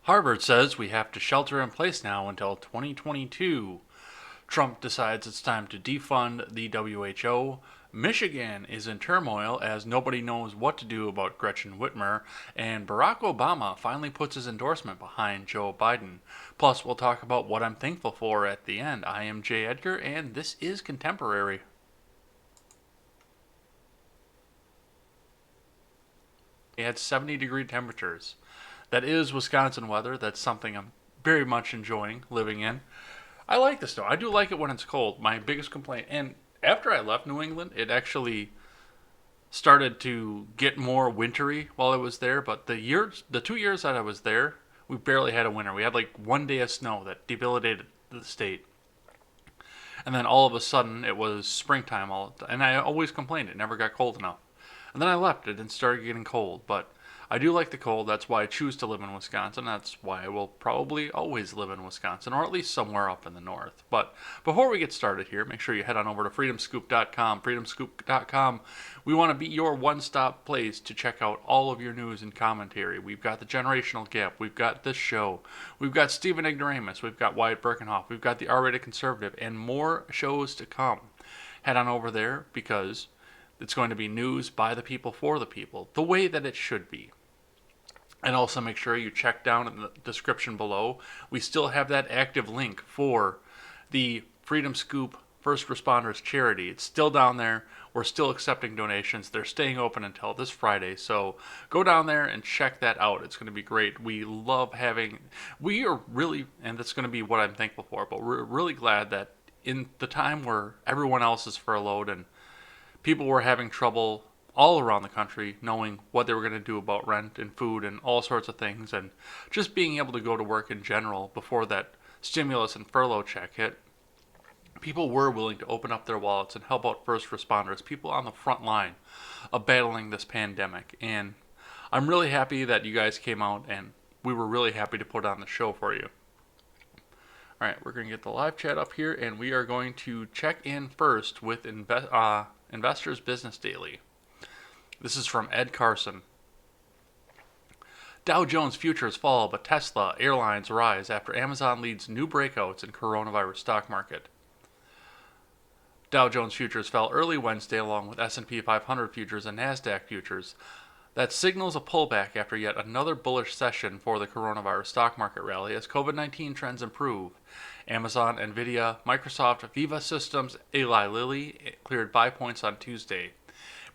Harvard says we have to shelter in place now until 2022. Trump decides it's time to defund the WHO. Michigan is in turmoil as nobody knows what to do about Gretchen Whitmer. And Barack Obama finally puts his endorsement behind Joe Biden. Plus, we'll talk about what I'm thankful for at the end. I am Jay Edgar, and this is Contemporary. We had 70-degree temperatures. That is Wisconsin weather. That's something I'm very much enjoying living in. I like the snow. I do like it when it's cold. My biggest complaint, and after I left New England, it actually started to get more wintry while I was there. But the 2 years that I was there, we barely had a winter. We had like one day of snow that debilitated the state, and then all of a sudden it was springtime. And I always complained it never got cold enough. And then I left it and started getting cold. But I do like the cold. That's why I choose to live in Wisconsin. That's why I will probably always live in Wisconsin, or at least somewhere up in the north. But before we get started here, make sure you head on over to freedomscoop.com. Freedomscoop.com. We want to be your one-stop place to check out all of your news and commentary. We've got the Generational Gap. We've got this show. We've got Stephen Ignoramus. We've got Wyatt Birkenhoff. We've got the R-Rated Conservative, and more shows to come. Head on over there because it's going to be news by the people for the people, the way that it should be. And also make sure you check down in the description below. We still have that active link for the Freedom Scoop First Responders Charity. It's still down there. We're still accepting donations. They're staying open until this Friday. So go down there and check that out. It's going to be great. We are really, and that's going to be what I'm thankful for, but we're really glad that in the time where everyone else is furloughed and people were having trouble all around the country knowing what they were going to do about rent and food and all sorts of things, and just being able to go to work in general before that stimulus and furlough check hit, people were willing to open up their wallets and help out first responders, people on the front line of battling this pandemic. And I'm really happy that you guys came out, and we were really happy to put on the show for you. All right, we're going to get the live chat up here, and we are going to check in first with Investors Business Daily. This is from Ed Carson. Dow Jones futures fall, but Tesla airlines rise after Amazon leads new breakouts in coronavirus stock market. Dow Jones futures fell early Wednesday along with S&P 500 futures and NASDAQ futures. That signals a pullback after yet another bullish session for the coronavirus stock market rally as COVID-19 trends improve. Amazon, Nvidia, Microsoft, Viva Systems, Eli Lilly cleared buy points on Tuesday.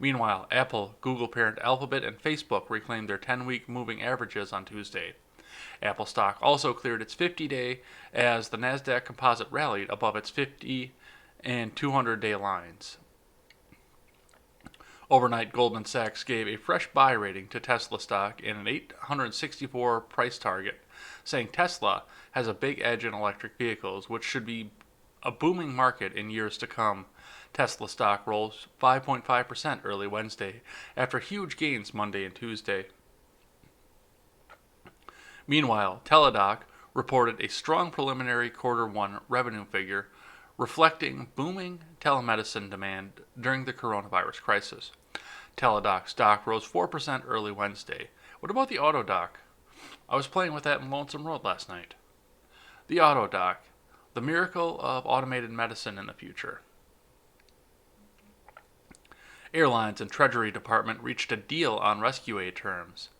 Meanwhile, Apple, Google parent Alphabet, and Facebook reclaimed their 10-week moving averages on Tuesday. Apple stock also cleared its 50-day as the NASDAQ composite rallied above its 50 and 200-day lines. Overnight, Goldman Sachs gave a fresh buy rating to Tesla stock and an 864 price target, saying Tesla has a big edge in electric vehicles, which should be a booming market in years to come. Tesla stock rose 5.5% early Wednesday after huge gains Monday and Tuesday. Meanwhile, Teladoc reported a strong preliminary Q1 revenue figure reflecting booming telemedicine demand during the coronavirus crisis. Teladoc stock rose 4% early Wednesday. What about the AutoDoc? I was playing with that in Lonesome Road last night. The AutoDoc, the miracle of automated medicine in the future. Airlines and Treasury Department reached a deal on rescue aid terms.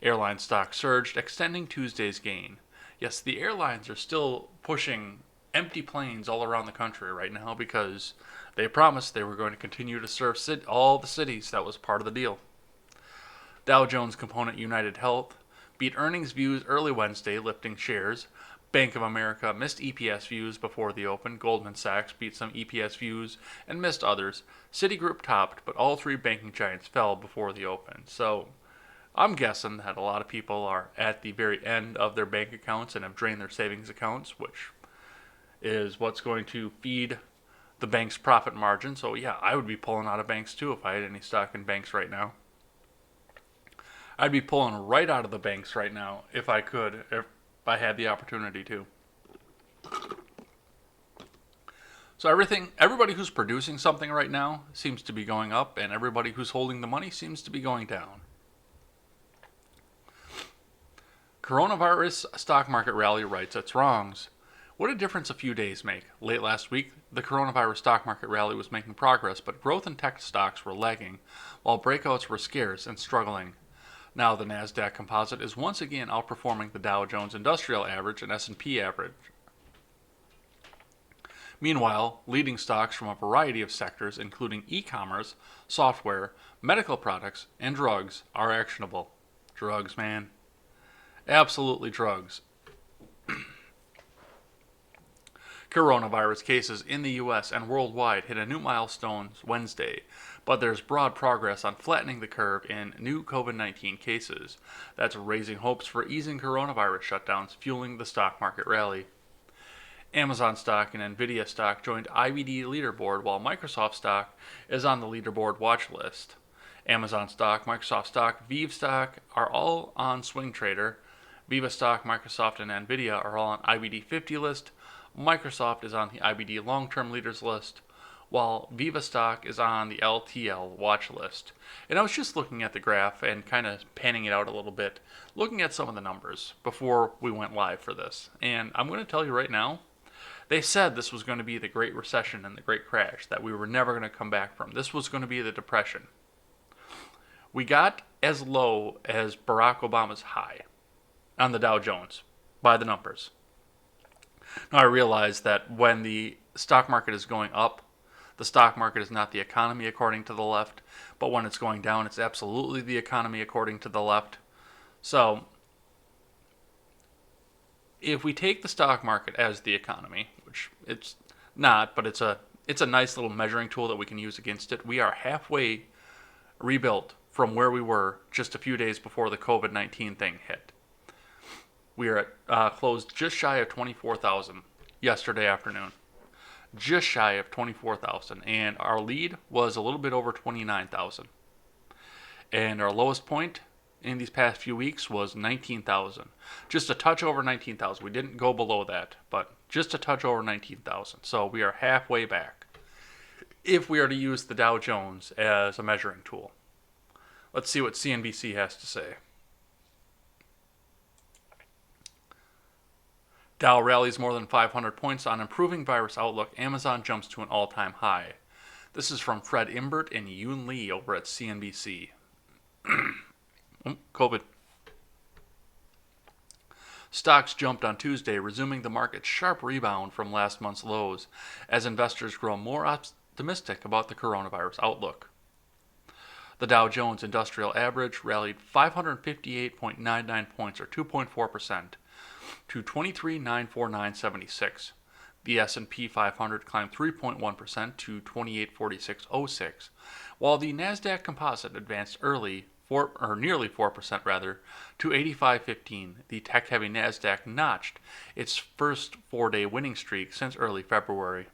Airline stock surged, extending Tuesday's gain. Yes, the airlines are still pushing empty planes all around the country right now because they promised they were going to continue to serve all the cities. That was part of the deal. Dow Jones component United Health beat earnings views early Wednesday, lifting shares. Bank of America missed EPS views before the open. Goldman Sachs beat some EPS views and missed others. Citigroup topped, but all three banking giants fell before the open. So I'm guessing that a lot of people are at the very end of their bank accounts and have drained their savings accounts, which is what's going to feed the bank's profit margin. So yeah, I would be pulling out of banks too if I had any stock in banks right now. I'd be pulling right out of the banks right now if I could, if I had the opportunity to. So everybody who's producing something right now seems to be going up, and everybody who's holding the money seems to be going down. Coronavirus stock market rally rights its wrongs. What a difference a few days make. Late last week, the coronavirus stock market rally was making progress, but growth in tech stocks were lagging, while breakouts were scarce and struggling. Now the Nasdaq Composite is once again outperforming the Dow Jones Industrial Average and S&P average. Meanwhile, leading stocks from a variety of sectors, including e-commerce, software, medical products, and drugs, are actionable. Drugs, man. Absolutely drugs. Coronavirus cases in the US and worldwide hit a new milestone Wednesday, but there's broad progress on flattening the curve in new COVID-19 cases. That's raising hopes for easing coronavirus shutdowns, fueling the stock market rally. Amazon stock and Nvidia stock joined IBD leaderboard, while Microsoft stock is on the leaderboard watch list. Amazon stock, Microsoft stock, Vive stock are all on Swing Trader. Viva stock, Microsoft, and Nvidia are all on IBD 50 list. Microsoft is on the IBD long-term leaders list, while Viva stock is on the LTL watch list. And I was just looking at the graph and kind of panning it out a little bit, looking at some of the numbers before we went live for this. And I'm going to tell you right now, they said this was going to be the Great Recession and the Great Crash, that we were never going to come back from. This was going to be the Depression. We got as low as Barack Obama's high on the Dow Jones by the numbers. Now I realize that when the stock market is going up, the stock market is not the economy according to the left, but when it's going down, it's absolutely the economy according to the left. So if we take the stock market as the economy, which it's not, but it's a nice little measuring tool that we can use against it, we are halfway rebuilt from where we were just a few days before the COVID-19 thing hit. We are at closed just shy of 24,000 yesterday afternoon. Just shy of 24,000. And our lead was a little bit over 29,000. And our lowest point in these past few weeks was 19,000. Just a touch over 19,000. We didn't go below that, but just a touch over 19,000. So we are halfway back if we are to use the Dow Jones as a measuring tool. Let's see what CNBC has to say. Dow rallies more than 500 points on improving virus outlook. Amazon jumps to an all-time high. This is from Fred Imbert and Yoon Lee over at CNBC. COVID. Stocks jumped on Tuesday, resuming the market's sharp rebound from last month's lows as investors grow more optimistic about the coronavirus outlook. The Dow Jones Industrial Average rallied 558.99 points, or 2.4%, to 23,949.76. The S&P 500 climbed 3.1% to 2846.06, while the Nasdaq Composite advanced nearly 4% rather, to 85.15. The tech-heavy Nasdaq notched its first 4-day winning streak since early February.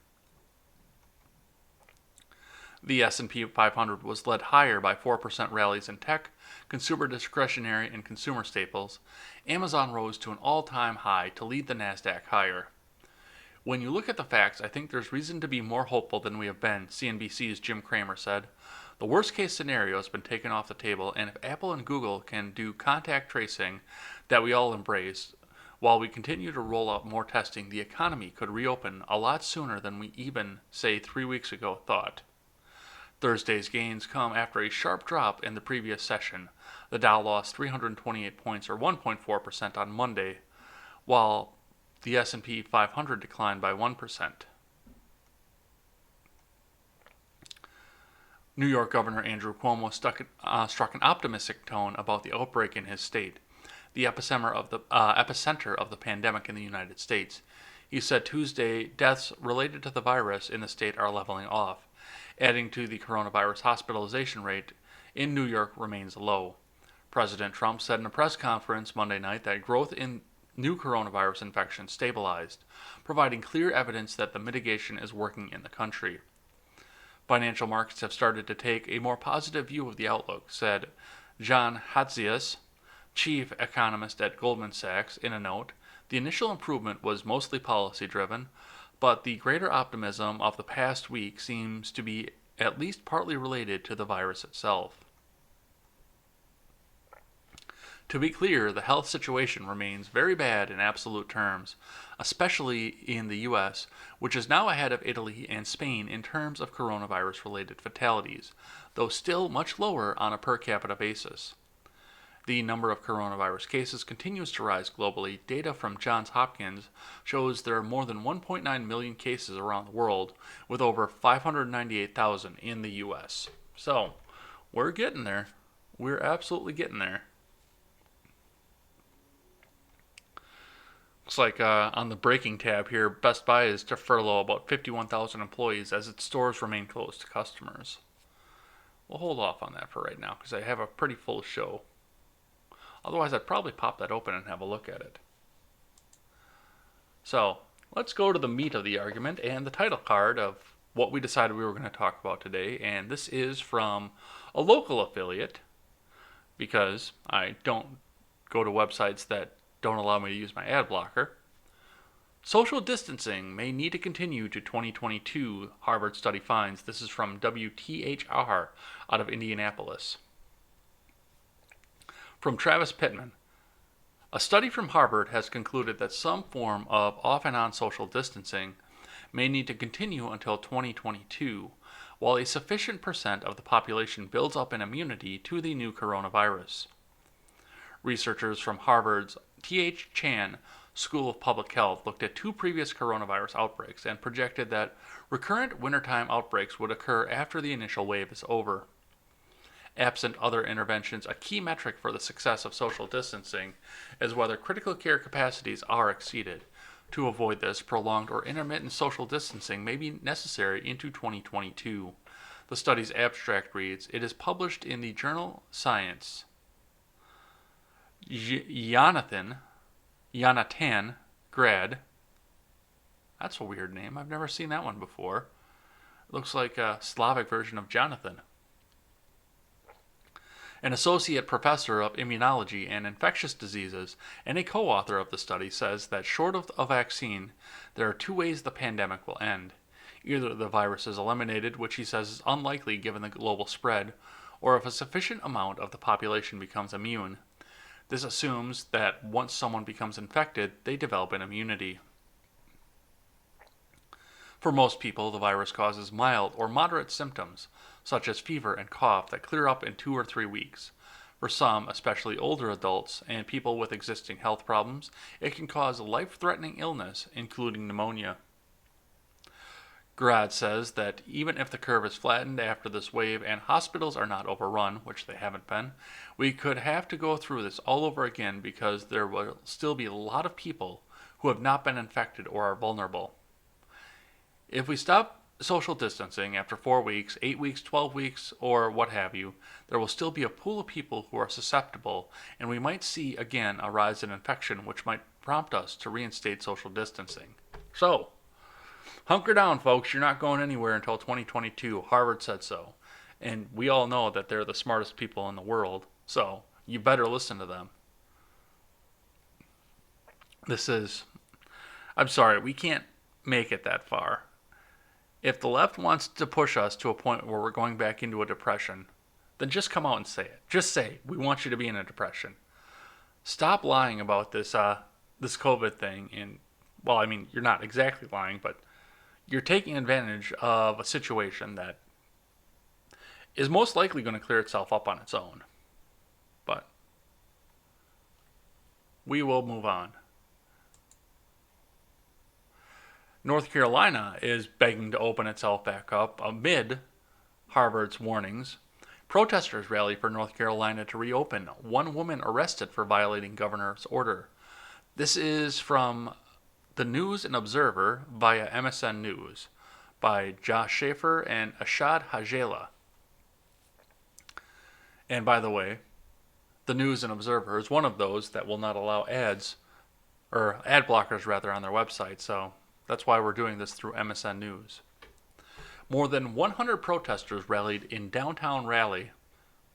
The S&P 500 was led higher by 4% rallies in tech, consumer discretionary, and consumer staples. Amazon rose to an all-time high to lead the Nasdaq higher. When you look at the facts, I think there's reason to be more hopeful than we have been, CNBC's Jim Cramer said. The worst-case scenario has been taken off the table, and if Apple and Google can do contact tracing that we all embrace, while we continue to roll out more testing, the economy could reopen a lot sooner than we even, say, 3 weeks ago thought. Thursday's gains come after a sharp drop in the previous session. The Dow lost 328 points, or 1.4%, on Monday, while the S&P 500 declined by 1%. New York Governor Andrew Cuomo struck an optimistic tone about the outbreak in his state, the epicenter of the pandemic in the United States. He said Tuesday deaths related to the virus in the state are leveling off, adding to the coronavirus hospitalization rate in New York remains low. President Trump said in a press conference Monday night that growth in new coronavirus infections stabilized, providing clear evidence that the mitigation is working in the country. Financial markets have started to take a more positive view of the outlook, said John Hatzius, chief economist at Goldman Sachs, in a note. The initial improvement was mostly policy-driven, but the greater optimism of the past week seems to be at least partly related to the virus itself. To be clear, the health situation remains very bad in absolute terms, especially in the US, which is now ahead of Italy and Spain in terms of coronavirus related fatalities, though still much lower on a per capita basis. The number of coronavirus cases continues to rise globally. Data from Johns Hopkins shows there are more than 1.9 million cases around the world, with over 598,000 in the US. So, we're getting there. We're absolutely getting there. Looks like on the breaking tab here, Best Buy is to furlough about 51,000 employees as its stores remain closed to customers. We'll hold off on that for right now because I have a pretty full show. Otherwise, I'd probably pop that open and have a look at it. So, let's go to the meat of the argument and the title card of what we decided we were going to talk about today. And this is from a local affiliate, because I don't go to websites that don't allow me to use my ad blocker. Social distancing may need to continue to 2022, Harvard study finds. This is from WTHR out of Indianapolis. From Travis Pittman. A study from Harvard has concluded that some form of off and on social distancing may need to continue until 2022, while a sufficient percent of the population builds up an immunity to the new coronavirus. Researchers from Harvard's T.H. Chan School of Public Health looked at two previous coronavirus outbreaks and projected that recurrent wintertime outbreaks would occur after the initial wave is over. Absent other interventions, a key metric for the success of social distancing is whether critical care capacities are exceeded. To avoid this, prolonged or intermittent social distancing may be necessary into 2022. The study's abstract reads, "It is published in the journal Science." Jonathan Grad. That's a weird name. I've never seen that one before. It looks like a Slavic version of Jonathan. An associate professor of immunology and infectious diseases and a co-author of the study, says that short of a vaccine, there are two ways the pandemic will end. Either the virus is eliminated, which he says is unlikely given the global spread, or if a sufficient amount of the population becomes immune. This assumes that once someone becomes infected, they develop an immunity. For most people, the virus causes mild or moderate symptoms, such as fever and cough, that clear up in 2 or 3 weeks. For some, especially older adults and people with existing health problems, it can cause life-threatening illness, including pneumonia. Grad says that even if the curve is flattened after this wave and hospitals are not overrun, which they haven't been, we could have to go through this all over again because there will still be a lot of people who have not been infected or are vulnerable. If we stop social distancing after 4 weeks, 8 weeks, 12 weeks, or what have you, there will still be a pool of people who are susceptible, and we might see again a rise in infection, which might prompt us to reinstate social distancing. So, hunker down, folks. You're not going anywhere until 2022. Harvard said so. And we all know that they're the smartest people in the world, so you better listen to them. I'm sorry, we can't make it that far. If the left wants to push us to a point where we're going back into a depression, then just come out and say it. Just say, we want you to be in a depression. Stop lying about this COVID thing. And, well, I mean, you're not exactly lying, but you're taking advantage of a situation that is most likely going to clear itself up on its own. But we will move on. North Carolina is begging to open itself back up amid Harvard's warnings. Protesters rally for North Carolina to reopen. One woman arrested for violating governor's order. This is from the News and Observer via MSN News by Josh Schaefer and Ashad Hajela. And by the way, the News and Observer is one of those that will not allow ads, or ad blockers rather, on their website, so that's why we're doing this through MSN News. More than 100 protesters rallied in downtown Raleigh,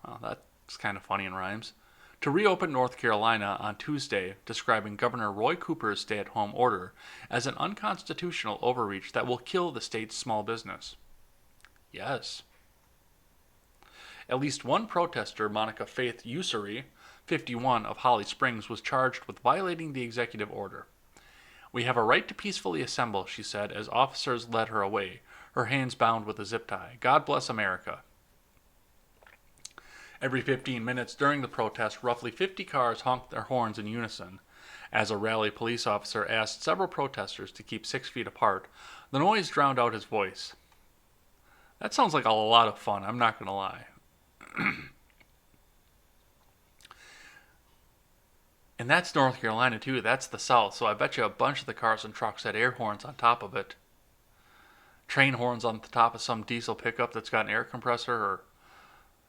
well, that's kind of funny in rhymes, to reopen North Carolina on Tuesday, describing Governor Roy Cooper's stay-at-home order as an unconstitutional overreach that will kill the state's small business. Yes. At least one protester, Monica Faith Ussery, 51 of Holly Springs was charged with violating the executive order. "We have a right to peacefully assemble," she said as officers led her away, her hands bound with a zip tie. "God bless America." Every 15 minutes during the protest, roughly 50 cars honked their horns in unison. As a rally police officer asked several protesters to keep 6 feet apart, the noise drowned out his voice. That sounds like a lot of fun, I'm not going to lie. And that's North Carolina too, that's the South, so I bet you a bunch of the cars and trucks had air horns on top of it. Train horns on the top of some diesel pickup that's got an air compressor, or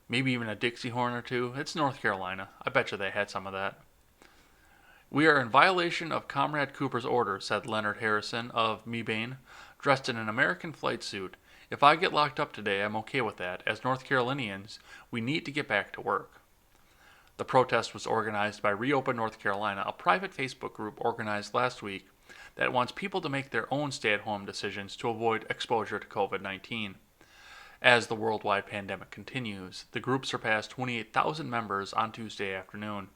maybe even a Dixie horn or two. It's North Carolina. I bet you they had some of that. "We are in violation of Comrade Cooper's order," said Leonard Harrison of Mebane, dressed in an American flight suit. "If I get locked up today, I'm okay with that. As North Carolinians, we need to get back to work." The protest was organized by Reopen North Carolina, a private Facebook group organized last week that wants people to make their own stay-at-home decisions to avoid exposure to COVID-19. As the worldwide pandemic continues, the group surpassed 28,000 members on Tuesday afternoon.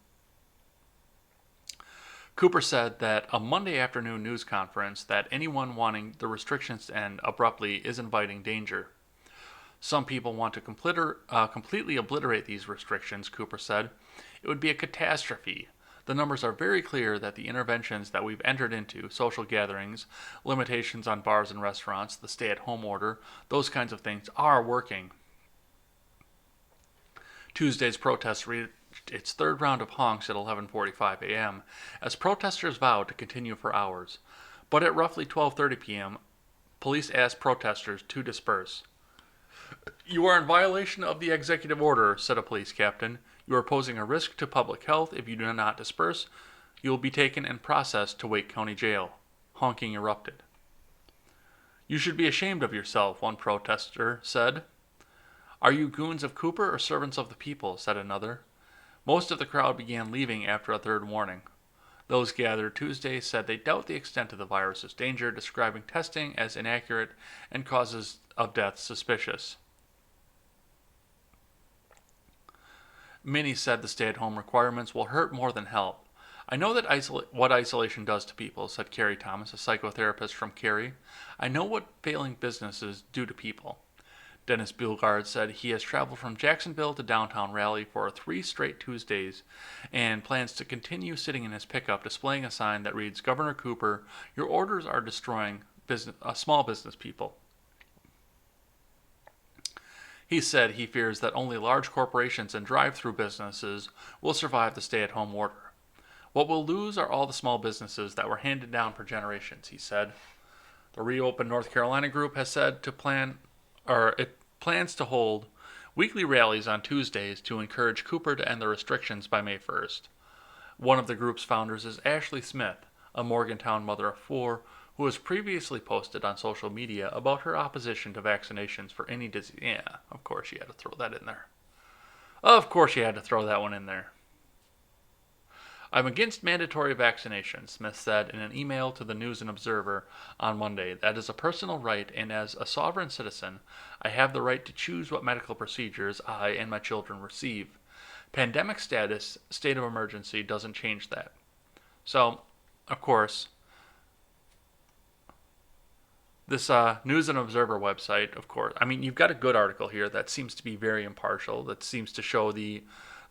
Cooper said at a Monday afternoon news conference that anyone wanting the restrictions to end abruptly is inviting danger. "Some people want to completely obliterate these restrictions," Cooper said. "It would be a catastrophe. The numbers are very clear that the interventions that we've entered into, social gatherings, limitations on bars and restaurants, the stay-at-home order, those kinds of things are working." Tuesday's protest reached its third round of honks at 11:45 a.m. as protesters vowed to continue for hours. But at roughly 12:30 p.m., police asked protesters to disperse. "You are in violation of the executive order," said a police captain. "You are posing a risk to public health. If you do not disperse, you will be taken and processed to Wake County Jail." Honking erupted. "You should be ashamed of yourself," one protester said. "Are you goons of Cooper or servants of the people?" said another. Most of the crowd began leaving after a third warning. Those gathered Tuesday said they doubt the extent of the virus's danger, describing testing as inaccurate and causes of death suspicious. Many said the stay-at-home requirements will hurt more than help. "I know that what isolation does to people," said Carrie Thomas, a psychotherapist from Cary. "I know what failing businesses do to people." Dennis Bilgard said he has traveled from Jacksonville to downtown Raleigh for 3 straight Tuesdays and plans to continue sitting in his pickup displaying a sign that reads, "Governor Cooper, your orders are destroying small business people." He said he fears that only large corporations and drive-through businesses will survive the stay-at-home order. "What we'll lose are all the small businesses that were handed down for generations," he said. The Reopen North Carolina group has said it plans to hold weekly rallies on Tuesdays to encourage Cooper to end the restrictions by May 1st. One of the group's founders is Ashley Smith, a Morgantown mother of 4, who has previously posted on social media about her opposition to vaccinations for any disease. Yeah, of course you had to throw that in there. Of course you had to throw that one in there. "I'm against mandatory vaccinations," Smith said in an email to the News and Observer on Monday. "That is a personal right, and as a sovereign citizen, I have the right to choose what medical procedures I and my children receive. Pandemic status, state of emergency, doesn't change that." So, of course, this News and Observer website, of course, I mean, you've got a good article here that seems to be very impartial, that seems to show the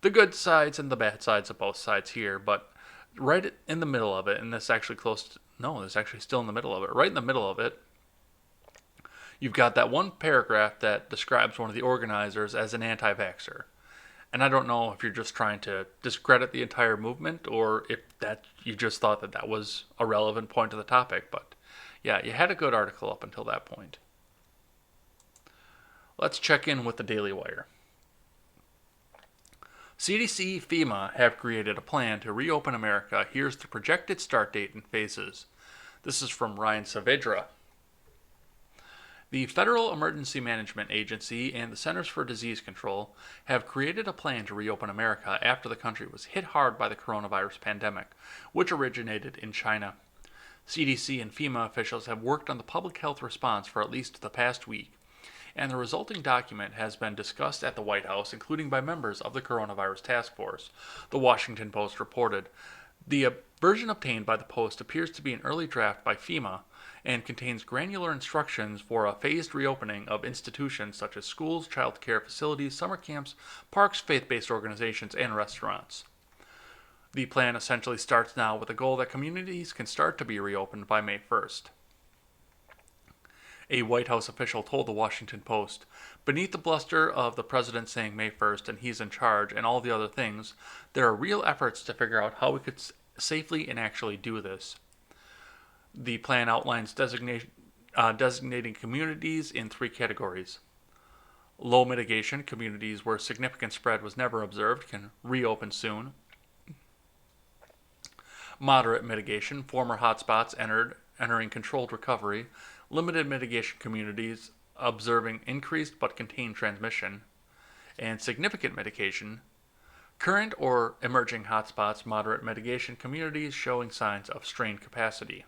good sides and the bad sides of both sides here, but right in the middle of it, and this actually this actually still in the middle of it, right in the middle of it, you've got that one paragraph that describes one of the organizers as an anti-vaxxer. And I don't know if you're just trying to discredit the entire movement or if that you just thought that was a relevant point to the topic, but yeah, you had a good article up until that point. Let's check in with the Daily Wire. CDC, FEMA have created a plan to reopen America. Here's the projected start date in phases. This is from Ryan Saavedra. The Federal Emergency Management Agency and the Centers for Disease Control have created a plan to reopen America after the country was hit hard by the coronavirus pandemic, which originated in China. CDC and FEMA officials have worked on the public health response for at least the past week. and the resulting document has been discussed at the White House, including by members of the Coronavirus Task Force, the Washington Post reported. The version obtained by the Post appears to be an early draft by FEMA and contains granular instructions for a phased reopening of institutions such as schools, child care facilities, summer camps, parks, faith-based organizations, and restaurants. The plan essentially starts now with a goal that communities can start to be reopened by May 1st. A White House official told the Washington Post, "Beneath the bluster of the president saying May 1st and he's in charge and all the other things, there are real efforts to figure out how we could safely and actually do this." The plan outlines designating communities in 3 categories. Low mitigation communities where significant spread was never observed can reopen soon. Moderate mitigation, former hotspots entering controlled recovery. Limited mitigation communities observing increased but contained transmission. And significant mitigation, current or emerging hotspots, moderate mitigation communities showing signs of strained capacity.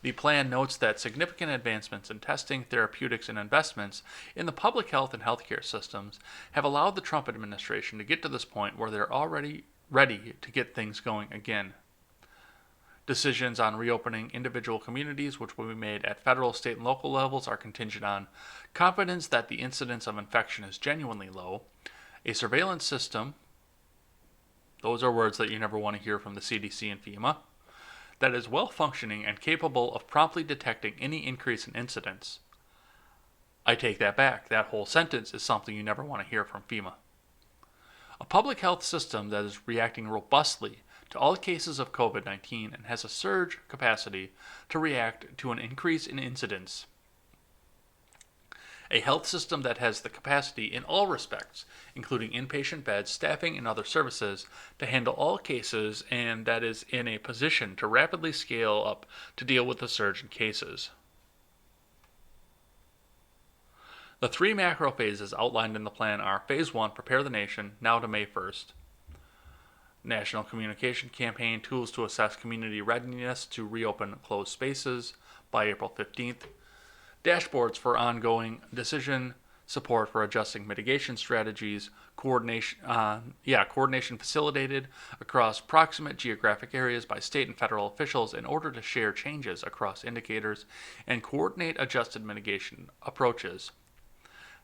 The plan notes that significant advancements in testing, therapeutics, and investments in the public health and healthcare systems have allowed the Trump administration to get to this point where they're already ready to get things going again. Decisions on reopening individual communities, which will be made at federal, state, and local levels, are contingent on confidence that the incidence of infection is genuinely low, a surveillance system, those are words that you never want to hear from the CDC and FEMA, that is well functioning and capable of promptly detecting any increase in incidence. I take that back. That whole sentence is something you never want to hear from FEMA. A public health system that is reacting robustly to all cases of COVID-19 and has a surge capacity to react to an increase in incidence. A health system that has the capacity in all respects, including inpatient beds, staffing, and other services, to handle all cases and that is in a position to rapidly scale up to deal with the surge in cases. The 3 macro phases outlined in the plan are Phase 1, prepare the nation, now to May 1st. National Communication Campaign, tools to assess community readiness to reopen closed spaces by April 15th. Dashboards for ongoing decision support for adjusting mitigation strategies, coordination facilitated across proximate geographic areas by state and federal officials in order to share changes across indicators and coordinate adjusted mitigation approaches.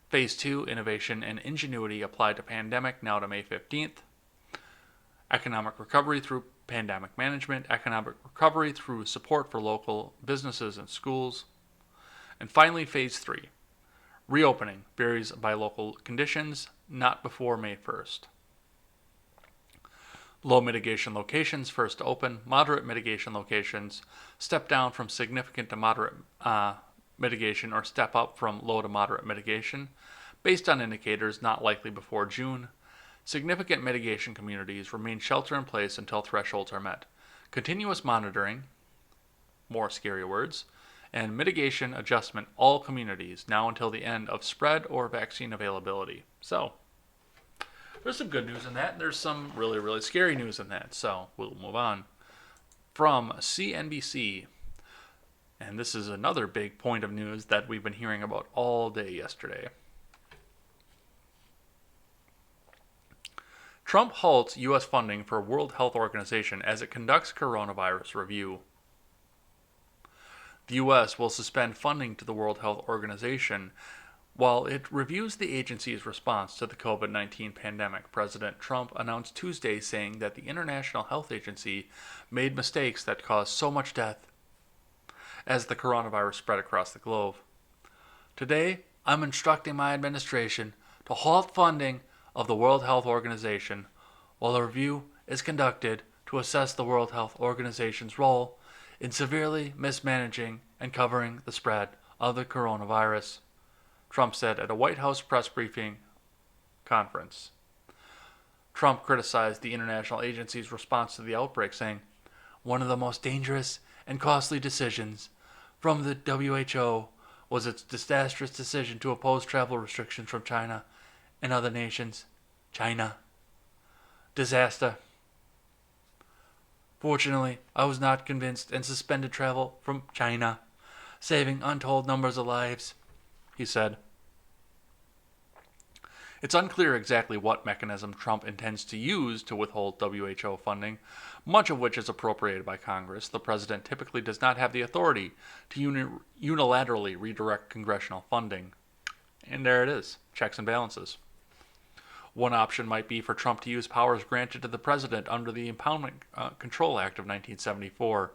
Phase 2, innovation and ingenuity applied to pandemic, now to May 15th. Economic recovery through pandemic management, economic recovery through support for local businesses and schools. And finally, Phase 3, reopening varies by local conditions, not before May 1st. Low mitigation locations first to open, moderate mitigation locations step down from significant to moderate mitigation or step up from low to moderate mitigation, based on indicators not likely before June. Significant mitigation communities remain shelter in place until thresholds are met. Continuous monitoring, more scary words, and mitigation adjustment all communities now until the end of spread or vaccine availability. So, there's some good news in that, and there's some really, really scary news in that. So, we'll move on. From CNBC, and this is another big point of news that we've been hearing about all day yesterday. Trump halts U.S. funding for World Health Organization as it conducts coronavirus review. The U.S. will suspend funding to the World Health Organization while it reviews the agency's response to the COVID-19 pandemic. President Trump announced Tuesday, saying that the International Health Agency made mistakes that caused so much death as the coronavirus spread across the globe. Today, I'm instructing my administration to halt funding of the World Health Organization while a review is conducted to assess the World Health Organization's role in severely mismanaging and covering the spread of the coronavirus, Trump said at a White House press briefing conference. Trump criticized the international agency's response to the outbreak, saying, "One of the most dangerous and costly decisions from the WHO was its disastrous decision to oppose travel restrictions from China and other nations. China. Disaster. Fortunately, I was not convinced and suspended travel from China, saving untold numbers of lives," he said. It's unclear exactly what mechanism Trump intends to use to withhold WHO funding, much of which is appropriated by Congress. The president typically does not have the authority to unilaterally redirect congressional funding. And there it is, checks and balances. One option might be for Trump to use powers granted to the president under the Impoundment Control Act of 1974.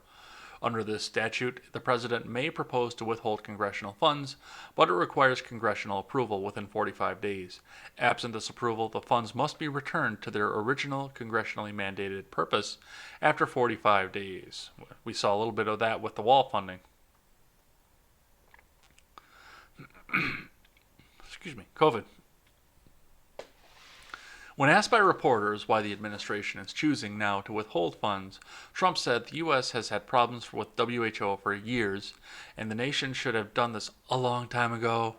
Under this statute, the president may propose to withhold congressional funds, but it requires congressional approval within 45 days. Absent this approval, the funds must be returned to their original congressionally mandated purpose after 45 days. We saw a little bit of that with the wall funding. Excuse me, COVID. When asked by reporters why the administration is choosing now to withhold funds, Trump said the U.S. has had problems with WHO for years, and the nation should have done this a long time ago.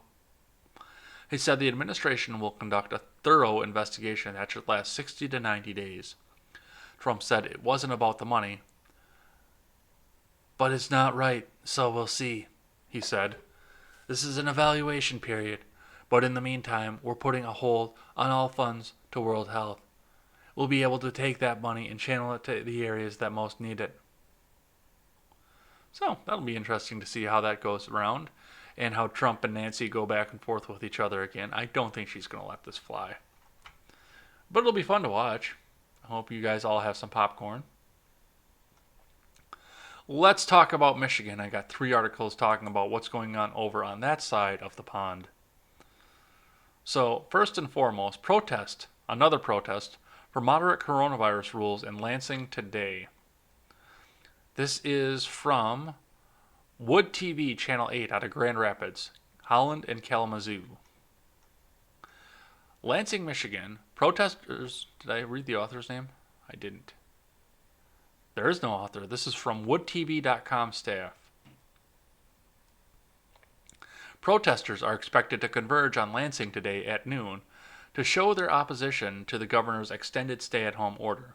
He said the administration will conduct a thorough investigation that should last 60 to 90 days. Trump said it wasn't about the money. But it's not right, so we'll see, he said. This is an evaluation period, but in the meantime, we're putting a hold on all funds to World Health. We'll be able to take that money and channel it to the areas that most need it. So that'll be interesting to see how that goes around and how Trump and Nancy go back and forth with each other again. I don't think she's going to let this fly. But it'll be fun to watch. I hope you guys all have some popcorn. Let's talk about Michigan. I got 3 articles talking about what's going on over on that side of the pond. So, first and foremost, another protest for moderate coronavirus rules in Lansing today. This is from Wood TV Channel 8 out of Grand Rapids, Holland and Kalamazoo. Lansing, Michigan, protesters... Did I read the author's name? I didn't. There is no author. This is from woodtv.com staff. Protesters are expected to converge on Lansing today at noon to show their opposition to the governor's extended stay-at-home order.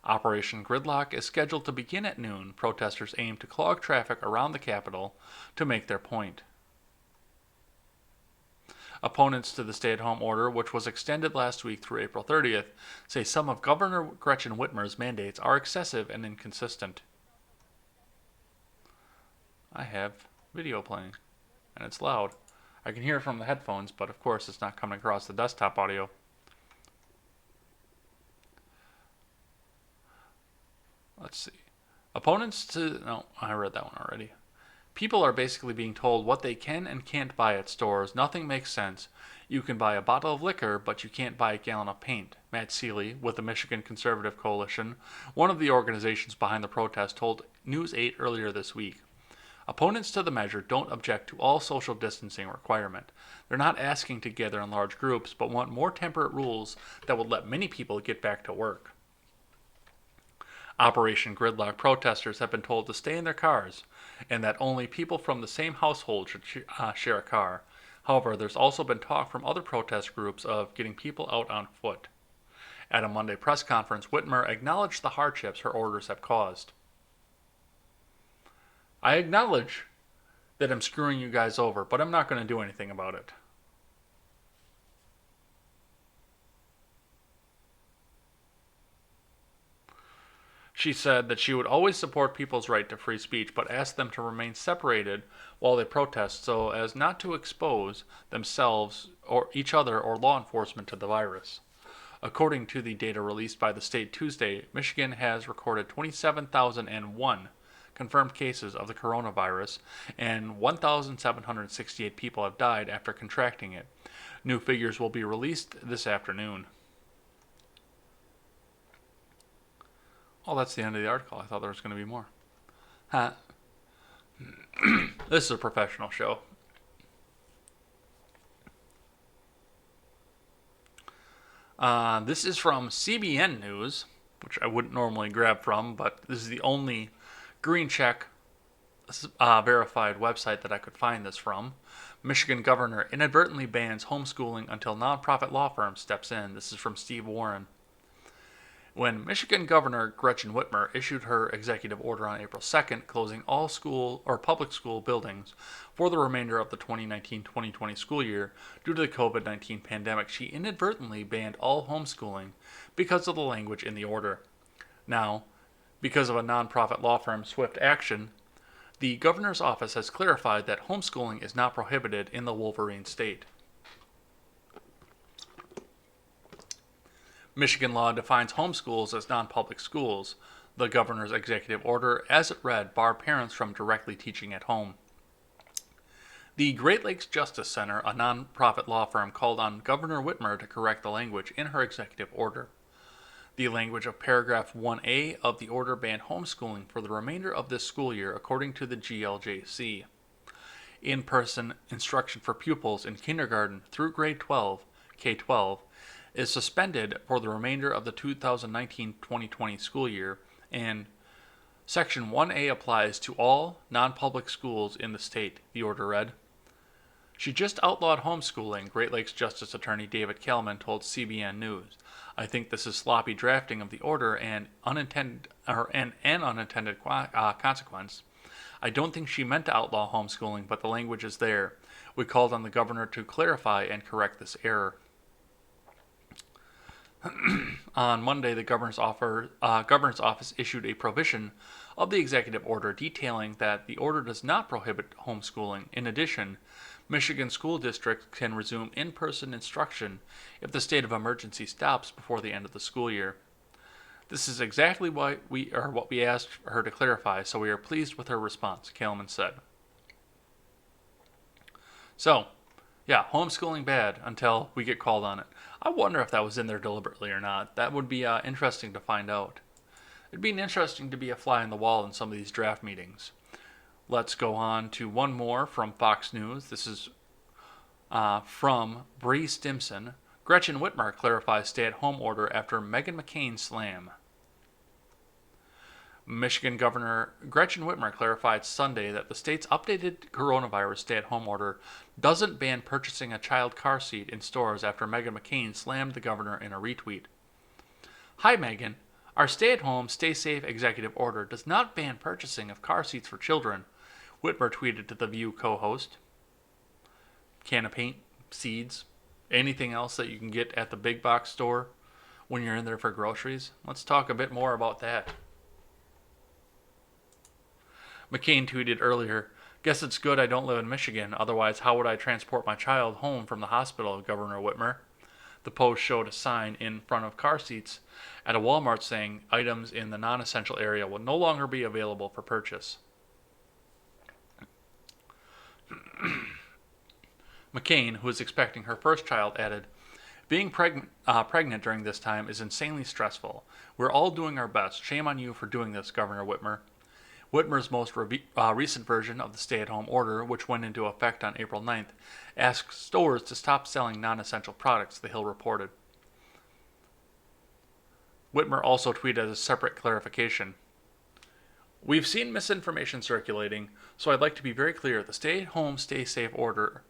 Operation Gridlock is scheduled to begin at noon. Protesters aim to clog traffic around the Capitol to make their point. Opponents to the stay-at-home order, which was extended last week through April 30th, say some of Governor Gretchen Whitmer's mandates are excessive and inconsistent. I have video playing, and it's loud. I can hear it from the headphones, but of course it's not coming across the desktop audio. Let's see. No, I read that one already. People are basically being told what they can and can't buy at stores. Nothing makes sense. You can buy a bottle of liquor, but you can't buy a gallon of paint. Matt Seeley, with the Michigan Conservative Coalition, one of the organizations behind the protest, told News 8 earlier this week. Opponents to the measure don't object to all social distancing requirement. They're not asking to gather in large groups, but want more temperate rules that would let many people get back to work. Operation Gridlock protesters have been told to stay in their cars and that only people from the same household should share a car. However, there's also been talk from other protest groups of getting people out on foot. At a Monday press conference, Whitmer acknowledged the hardships her orders have caused. I acknowledge that I'm screwing you guys over, but I'm not going to do anything about it. She said that she would always support people's right to free speech, but asked them to remain separated while they protest so as not to expose themselves or each other or law enforcement to the virus. According to the data released by the state Tuesday, Michigan has recorded 27,001 confirmed cases of the coronavirus, and 1,768 people have died after contracting it. New figures will be released this afternoon. Oh, that's the end of the article. I thought there was going to be more. Huh. This is a professional show. This is from CBN News, which I wouldn't normally grab from, but this is the only green check verified website that I could find this from. Michigan governor inadvertently bans homeschooling until nonprofit law firm steps in. This is from Steve Warren. when Michigan Governor Gretchen Whitmer issued her executive order on April 2nd, closing all school or public school buildings for the remainder of the 2019-2020 school year due to the COVID-19 pandemic, she inadvertently banned all homeschooling because of the language in the order. Now, because of a nonprofit law firm Swift Action, the governor's office has clarified that homeschooling is not prohibited in the Wolverine state. Michigan law defines homeschools as non-public schools. The governor's executive order, as it read, barred parents from directly teaching at home. The Great Lakes Justice Center, a non-profit law firm, called on Governor Whitmer to correct the language in her executive order. The language of paragraph 1A of the order banned homeschooling for the remainder of this school year, according to the GLJC. In-person instruction for pupils in kindergarten through grade 12, K-12, is suspended for the remainder of the 2019-2020 school year, and Section 1A applies to all non-public schools in the state, the order read. She just outlawed homeschooling, Great Lakes Justice Attorney David Kelman told CBN News. I think this is sloppy drafting of the order and an unintended consequence. I don't think she meant to outlaw homeschooling, but the language is there. We called on the governor to clarify and correct this error. On Monday, the governor's office issued a provision of the executive order detailing that the order does not prohibit homeschooling. In addition, Michigan school districts can resume in-person instruction if the state of emergency stops before the end of the school year. This is exactly what we asked her to clarify, so we are pleased with her response, Kelman said. So, yeah, homeschooling bad until we get called on it. I wonder if that was in there deliberately or not. That would be interesting to find out. It'd be interesting to be a fly on the wall in some of these draft meetings. Let's go on to one more from Fox News. This is from Bree Stimson. Gretchen Whitmer clarifies stay-at-home order after Meghan McCain slam. Michigan Governor Gretchen Whitmer clarified Sunday that the state's updated coronavirus stay-at-home order doesn't ban purchasing a child car seat in stores after Meghan McCain slammed the governor in a retweet. Hi, Meghan. Our stay-at-home, stay-safe executive order does not ban purchasing of car seats for children, Whitmer tweeted to The View co-host. Can of paint, seeds, anything else that you can get at the big box store when you're in there for groceries? Let's talk a bit more about that. McCain tweeted earlier, "Guess it's good I don't live in Michigan, otherwise how would I transport my child home from the hospital, Governor Whitmer?" The Post showed a sign in front of car seats at a Walmart saying items in the non-essential area will no longer be available for purchase. McCain, who is expecting her first child, added, "Being pregnant during this time is insanely stressful. We're all doing our best. Shame on you for doing this, Governor Whitmer." Whitmer's most recent version of the stay-at-home order, which went into effect on April 9th, asked stores to stop selling non-essential products, The Hill reported. Whitmer also tweeted a separate clarification. "We've seen misinformation circulating, so I'd like to be very clear. The stay-at-home, stay-safe order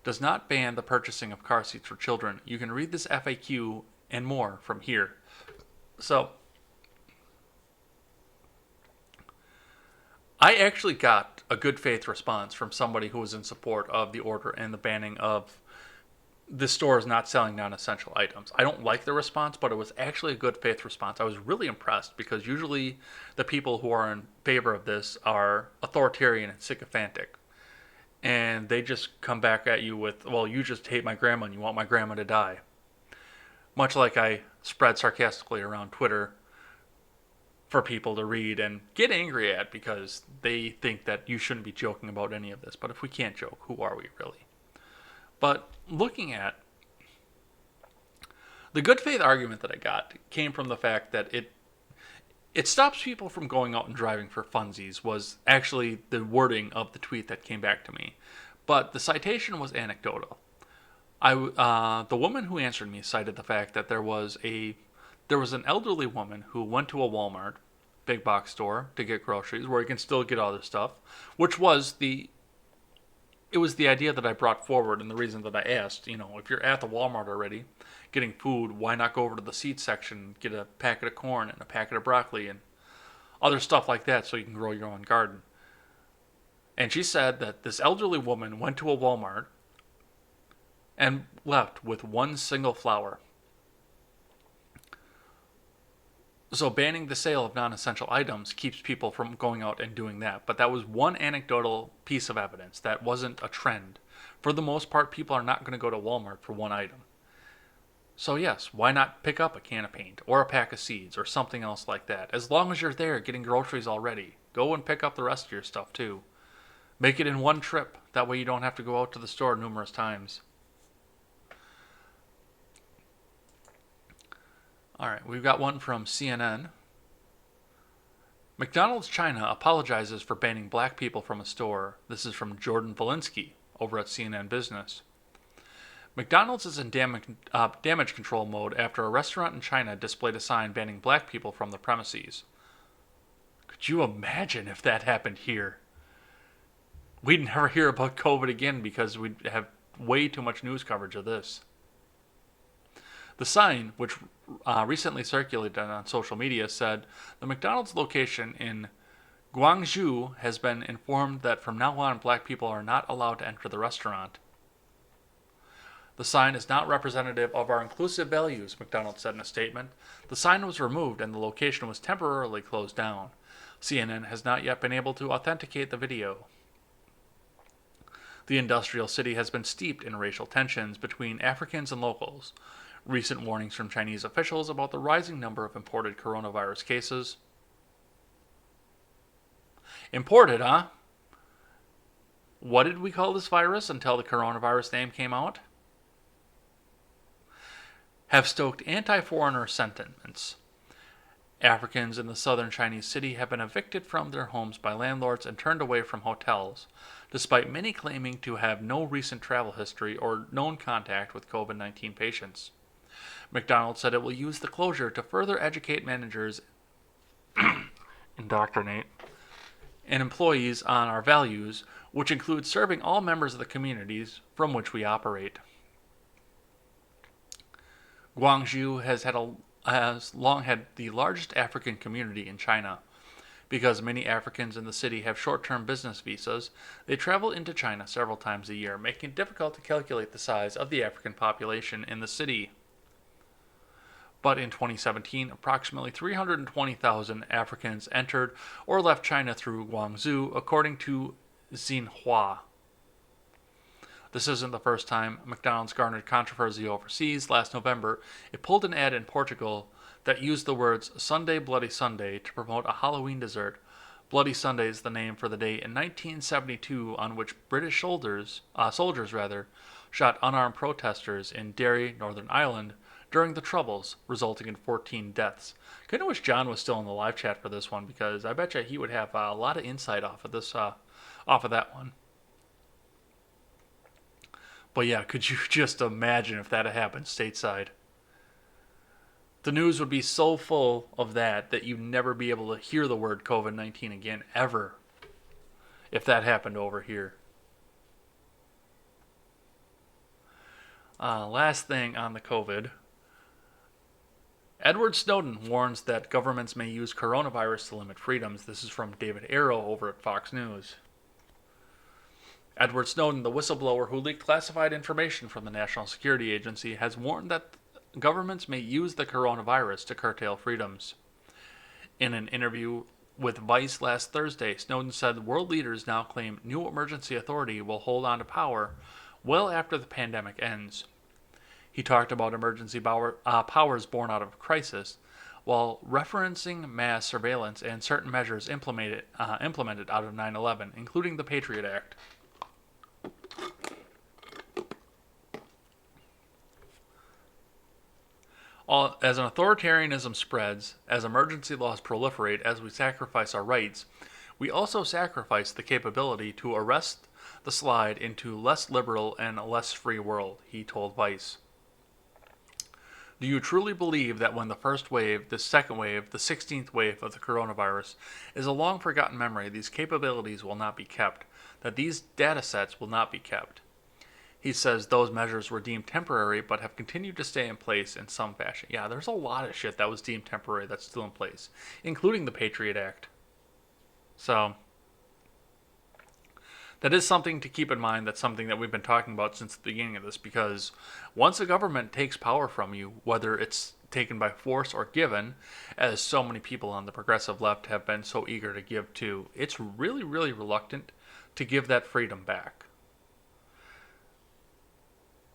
does not ban the purchasing of car seats for children. You can read this FAQ and more from here." So, I actually got a good faith response from somebody who was in support of the order and the banning of the stores not selling non-essential items. I don't like the response, but it was actually a good faith response. I was really impressed because usually the people who are in favor of this are authoritarian and sycophantic. And they just come back at you with, well, you just hate my grandma and you want my grandma to die. Much like I spread sarcastically around Twitter for people to read and get angry at because they think that you shouldn't be joking about any of this. But if we can't joke, who are we really? But looking at the good faith argument that I got came from the fact that it stops people from going out and driving for funsies was actually the wording of the tweet that came back to me. But the citation was anecdotal. The woman who answered me cited the fact that there was an elderly woman who went to a Walmart big box store to get groceries where you can still get other stuff, which was the it was the idea that I brought forward and the reason that I asked, if you're at the Walmart already getting food, why not go over to the seed section, get a packet of corn and a packet of broccoli and other stuff like that so you can grow your own garden. And she said that this elderly woman went to a Walmart and left with one single flower. So banning the sale of non-essential items keeps people from going out and doing that. But that was one anecdotal piece of evidence. That wasn't a trend. For the most part, people are not going to go to Walmart for one item. So yes, why not pick up a can of paint or a pack of seeds or something else like that? As long as you're there getting groceries already, go and pick up the rest of your stuff too. Make it in one trip. That way you don't have to go out to the store numerous times. All right, we've got one from CNN. McDonald's China apologizes for banning black people from a store. This is from Jordan Valinsky over at CNN Business. McDonald's is in damage control mode after a restaurant in China displayed a sign banning black people from the premises. Could you imagine if that happened here? We'd never hear about COVID again because we'd have way too much news coverage of this. The sign, which recently circulated on social media, said the McDonald's location in Guangzhou has been informed that from now on black people are not allowed to enter the restaurant. The sign is not representative of our inclusive values, McDonald's said in a statement. The sign was removed and the location was temporarily closed down. CNN has not yet been able to authenticate the video. The industrial city has been steeped in racial tensions between Africans and locals. Recent warnings from Chinese officials about the rising number of imported coronavirus cases. Imported, huh? What did we call this virus until the coronavirus name came out? Have stoked anti-foreigner sentiments. Africans in the southern Chinese city have been evicted from their homes by landlords and turned away from hotels, despite many claiming to have no recent travel history or known contact with COVID-19 patients. McDonald's said it will use the closure to further educate managers, indoctrinate, and employees on our values, which include serving all members of the communities from which we operate. Guangzhou has long had the largest African community in China. Because many Africans in the city have short-term business visas, they travel into China several times a year, making it difficult to calculate the size of the African population in the city. But in 2017, approximately 320,000 Africans entered or left China through Guangzhou, according to Xinhua. This isn't the first time McDonald's garnered controversy overseas. Last November, it pulled an ad in Portugal that used the words Sunday Bloody Sunday to promote a Halloween dessert. Bloody Sunday is the name for the day in 1972 on which British soldiers shot unarmed protesters in Derry, Northern Ireland during the Troubles, resulting in 14 deaths. Kind of wish John was still in the live chat for this one because I bet you he would have a lot of insight off of that one. But yeah, could you just imagine if that had happened stateside? The news would be so full of that you'd never be able to hear the word COVID-19 again, ever, if that happened over here. Last thing on the COVID. Edward Snowden warns that governments may use coronavirus to limit freedoms. This is from David Arrow over at Fox News. Edward Snowden, the whistleblower who leaked classified information from the National Security Agency, has warned that governments may use the coronavirus to curtail freedoms. In an interview with Vice last Thursday, Snowden said world leaders now claim new emergency authority will hold on to power well after the pandemic ends. He talked about emergency powers born out of crisis, while referencing mass surveillance and certain measures implemented out of 9/11, including the Patriot Act. As an authoritarianism spreads, as emergency laws proliferate, as we sacrifice our rights, we also sacrifice the capability to arrest the slide into less liberal and a less free world, he told Vice. Do you truly believe that when the first wave, the second wave, the 16th wave of the coronavirus is a long forgotten memory, these capabilities will not be kept? that these data sets will not be kept. He says those measures were deemed temporary but have continued to stay in place in some fashion. Yeah, there's a lot of shit that was deemed temporary that's still in place, including the Patriot Act. So, that is something to keep in mind. That's something that we've been talking about since the beginning of this, because once a government takes power from you, whether it's taken by force or given, as so many people on the progressive left have been so eager to give to, it's really, really reluctant to give that freedom back.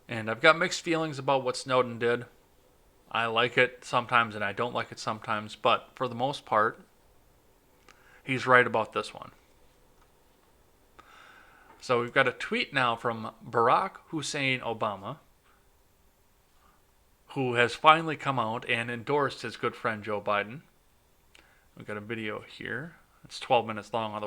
And I've got mixed feelings about what Snowden did. I like it sometimes and I don't like it sometimes, but for the most part, he's right about this one. So we've got a tweet now from Barack Hussein Obama, who has finally come out and endorsed his good friend Joe Biden. We've got a video here. It's 12 minutes long, otherwise